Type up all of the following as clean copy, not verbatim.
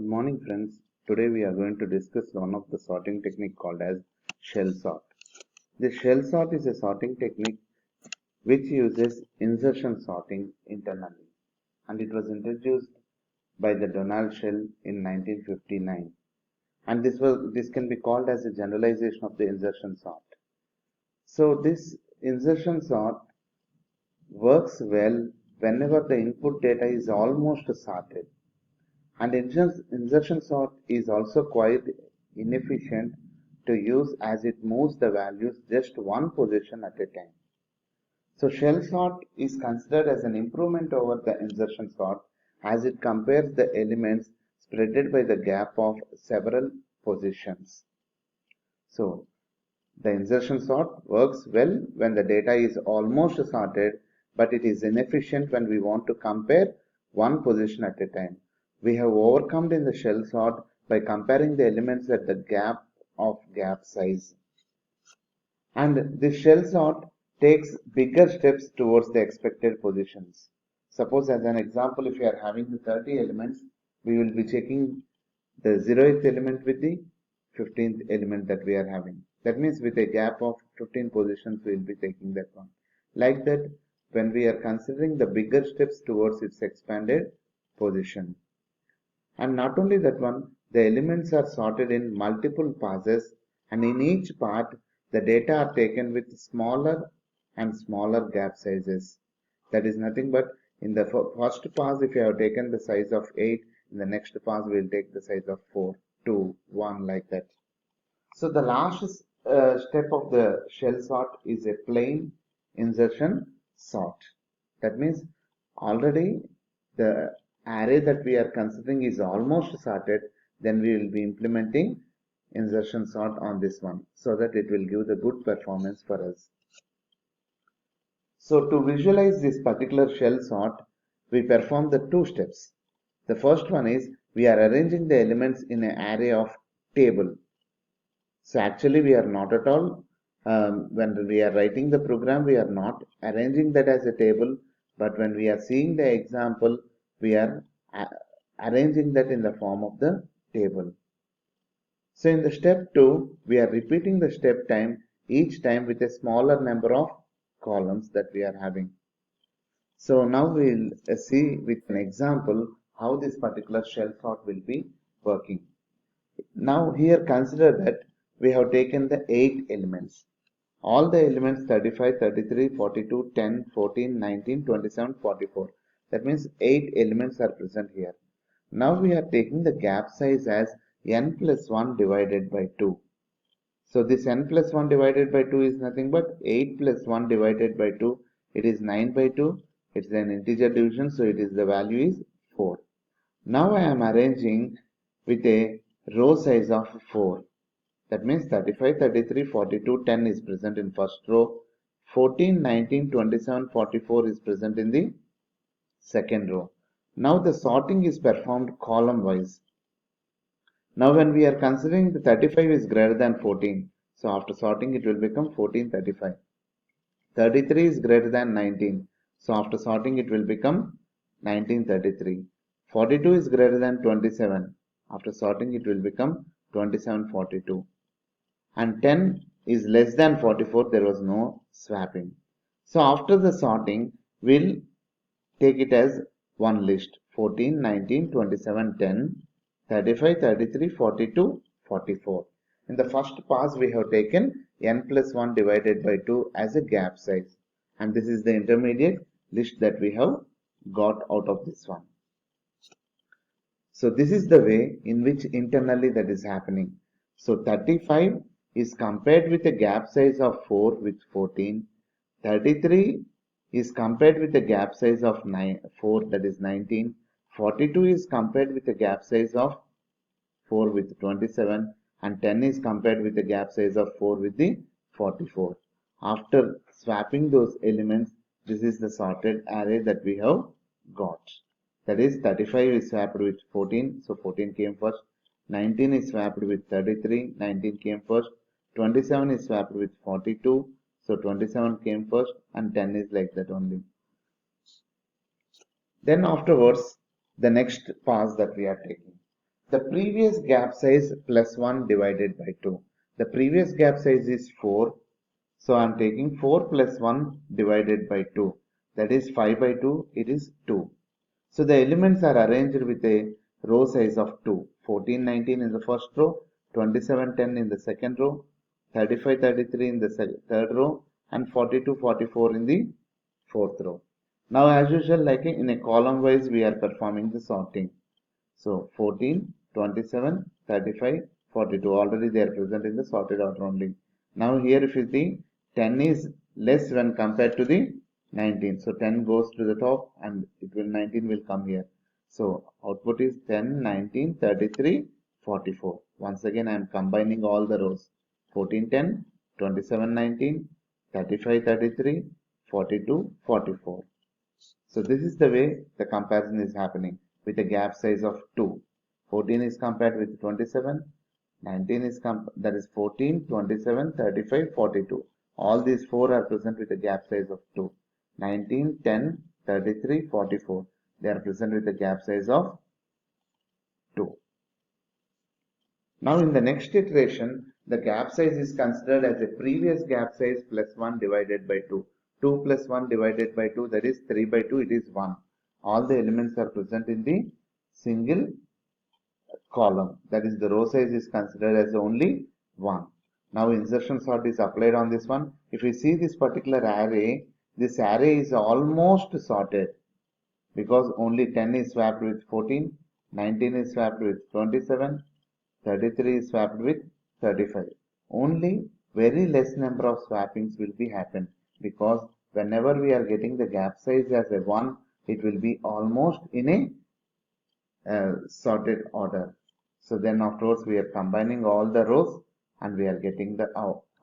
Good morning, friends. Today we are going to discuss one of the sorting technique called as shell sort. The shell sort is a sorting technique which uses insertion sorting internally, and it was introduced by the Donald Shell in 1959. And this can be called as a generalization of the insertion sort. So this insertion sort works well whenever the input data is almost sorted. And insertion sort is also quite inefficient to use as it moves the values just one position at a time. So shell sort is considered as an improvement over the insertion sort as it compares the elements spreaded by the gap of several positions. So the insertion sort works well when the data is almost sorted, but it is inefficient when we want to compare one position at a time. We have overcome in the shell sort by comparing the elements at the gap of gap size. And this shell sort takes bigger steps towards the expected positions. Suppose as an example, if we are having the 30 elements, we will be checking the 0th element with the 15th element that we are having. That means with a gap of 15 positions, we will be taking that one. Like that, when we are considering the bigger steps towards its expanded position. And not only that one, the elements are sorted in multiple passes, and in each part, the data are taken with smaller and smaller gap sizes. That is nothing but in the first pass, if you have taken the size of 8, in the next pass, we will take the size of 4, 2, 1, like that. So the last step of the shell sort is a plain insertion sort. That means already the array that we are considering is almost sorted, then we will be implementing insertion sort on this one so that it will give the good performance for us. So to visualize this particular shell sort, we perform the two steps. The first one is we are arranging the elements in an array of table. So actually we are not at all, when we are writing the program, we are not arranging that as a table, but when we are seeing the example, we are arranging that in the form of the table. So in the step 2, we are repeating the step time each time with a smaller number of columns that we are having. So now we'll see with an example how this particular shell sort will be working. Now here consider that we have taken the 8 elements. All the elements 35, 33, 42, 10, 14, 19, 27, 44. That means 8 elements are present here. Now we are taking the gap size as n plus 1 divided by 2. So this n plus 1 divided by 2 is nothing but 8 plus 1 divided by 2. It is 9 by 2. It's an integer division, so the value is 4. Now I am arranging with a row size of 4. That means 35, 33, 42, 10 is present in first row. 14, 19, 27, 44 is present in the second row. Now the sorting is performed column wise. Now when we are considering the 35 is greater than 14, so after sorting it will become 1435. 33 is greater than 19, so after sorting it will become 1933. 42 is greater than 27, after sorting it will become 2742. And 10 is less than 44, there was no swapping. So after the sorting, we'll take it as one list: 14, 19, 27, 10, 35, 33, 42, 44. In the first pass, we have taken n plus 1 divided by 2 as a gap size. And this is the intermediate list that we have got out of this one. So this is the way in which internally that is happening. So 35 is compared with a gap size of 4 with 14. 33 is compared with a gap size of 4, that is 19. 42 is compared with a gap size of 4 with 27. And 10 is compared with a gap size of 4 with the 44. After swapping those elements, this is the sorted array that we have got. That is 35 is swapped with 14, so 14 came first. 19 is swapped with 33, 19 came first. 27 is swapped with 42, so 27 came first, and 10 is like that only. Then afterwards, the next pass that we are taking. the previous gap size plus 1 divided by 2. The previous gap size is 4. So I am taking 4 plus 1 divided by 2. That is 5 by 2. It is 2. So the elements are arranged with a row size of 2. 14, 19 in the first row, 27, 10 in the second row, 35, 33 in the third row, and 42, 44 in the fourth row. Now as usual, like in a column wise, we are performing the sorting. So 14, 27, 35, 42 already they are present in the sorted order only. Now here if you see 10 is less when compared to the 19. So 10 goes to the top and 19 will come here. So output is 10, 19, 33, 44. Once again I am combining all the rows. 14, 10, 27, 19, 35, 33, 42, 44. So this is the way the comparison is happening with a gap size of 2. 14 is compared with 27, 19 is that is 14, 27, 35, 42. All these 4 are present with a gap size of 2. 19, 10, 33, 44. They are present with a gap size of 2. Now in the next iteration, the gap size is considered as a previous gap size plus 1 divided by 2. 2 plus 1 divided by 2, that is 3 by 2, it is 1. All the elements are present in the single column. That is, the row size is considered as only 1. Now insertion sort is applied on this one. If you see this particular array, this array is almost sorted because only 10 is swapped with 14, 19 is swapped with 27, 33 is swapped with 35. Only very less number of swappings will be happen because whenever we are getting the gap size as a 1, it will be almost in a sorted order. So then afterwards we are combining all the rows and we are getting the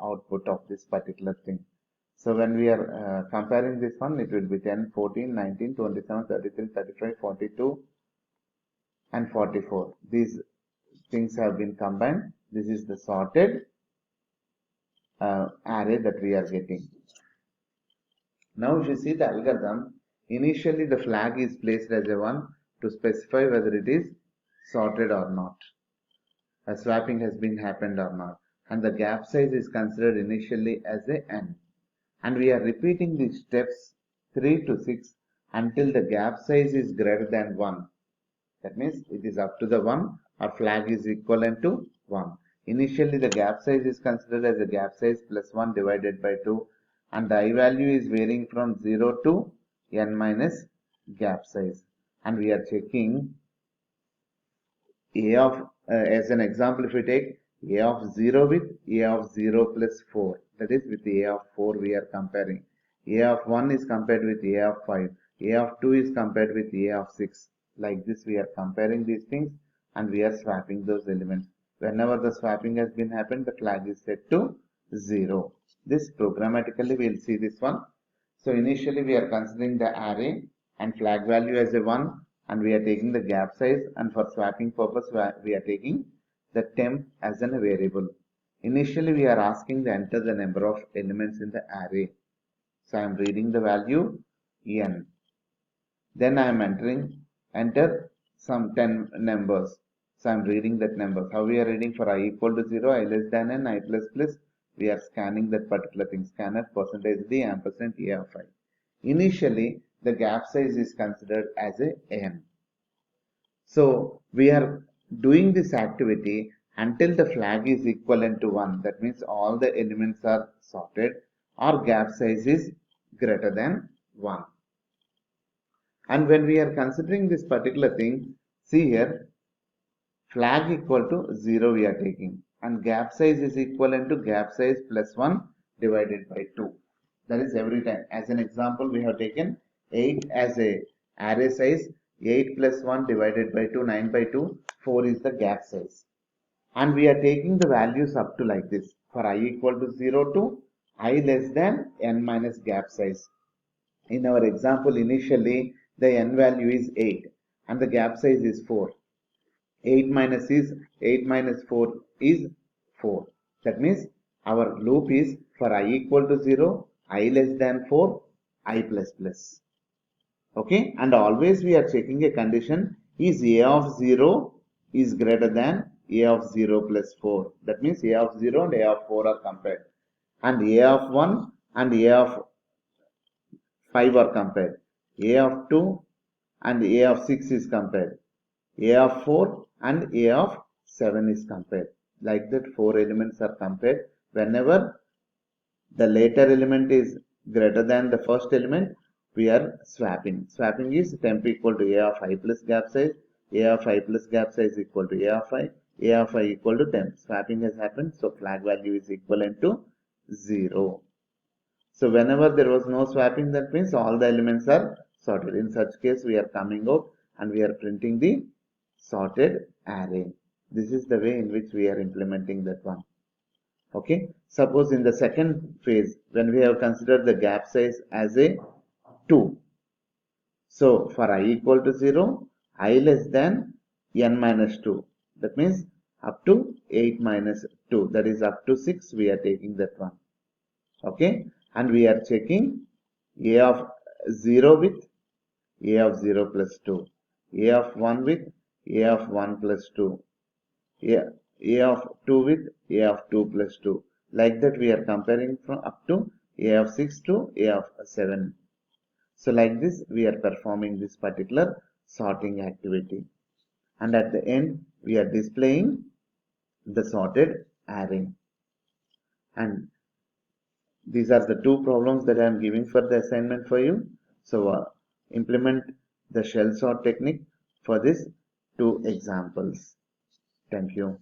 output of this particular thing. So when we are comparing this one, it will be 10, 14, 19, 27, 33, 35, 42 and 44. These things have been combined. This is the sorted array that we are getting. Now if you see the algorithm, initially the flag is placed as a 1 to specify whether it is sorted or not. A swapping has been happened or not. And the gap size is considered initially as a n. And we are repeating these steps 3 to 6 until the gap size is greater than 1. That means it is up to the 1 or flag is equivalent to 1. Initially the gap size is considered as a gap size plus 1 divided by 2 and the I value is varying from 0 to n minus gap size. And we are checking a of, as an example, if we take a of 0 with a of 0 plus 4, that is with a of 4 we are comparing. A of 1 is compared with a of 5. A of 2 is compared with a of 6. Like this we are comparing these things and we are swapping those elements. Whenever the swapping has been happened, the flag is set to 0. This programmatically we will see this one. So initially we are considering the array and flag value as a 1 and we are taking the gap size, and for swapping purpose we are taking the temp as a variable. Initially we are asking to enter the number of elements in the array. So I am reading the value n. Then I am enter some 10 numbers. So I am reading that numbers. How we are reading? For I equal to 0, I less than n, I plus plus. We are scanning that particular thing. Scanner percentage d ampersand a of I. Initially the gap size is considered as a n. So we are doing this activity until the flag is equivalent to 1. That means all the elements are sorted or gap size is greater than 1. And when we are considering this particular thing, see here, flag equal to 0 we are taking and gap size is equivalent to gap size plus 1 divided by 2. That is every time. As an example, we have taken 8 as a array size. 8 plus 1 divided by 2, 9 by 2, 4 is the gap size. And we are taking the values up to like this. For I equal to 0 to I less than n minus gap size. In our example, initially the n value is 8 and the gap size is 4. 8 minus 4 is 4. That means our loop is for I equal to 0, I less than 4, I plus plus. Okay, and always we are checking a condition, is a of 0 is greater than A of 0 plus 4. That means A of 0 and A of 4 are compared. And A of 1 and A of 5 are compared. A of 2 and A of 6 is compared. A of 4 and A of 7 is compared. Like that, 4 elements are compared. Whenever the later element is greater than the first element, we are swapping. Swapping is temp equal to A of I plus gap size, A of I plus gap size equal to A of I equal to temp. Swapping has happened, so flag value is equivalent to 0. So whenever there was no swapping, that means all the elements are sorted. In such case, we are coming out and we are printing the sorted array. This is the way in which we are implementing that one. Okay. Suppose in the second phase, when we have considered the gap size as a 2. So for I equal to 0, I less than n minus 2. That means up to 8 minus 2. That is up to 6. We are taking that one. Okay. And we are checking A of 0 with A of 0 plus 2. A of 1 with A of 1 plus 2. A of 2 with A of 2 plus 2. Like that we are comparing from up to A of 6 to A of 7. So like this we are performing this particular sorting activity. And at the end we are displaying the sorted array. And these are the two problems that I am giving for the assignment for you. So implement the shell sort technique for these two examples. Thank you.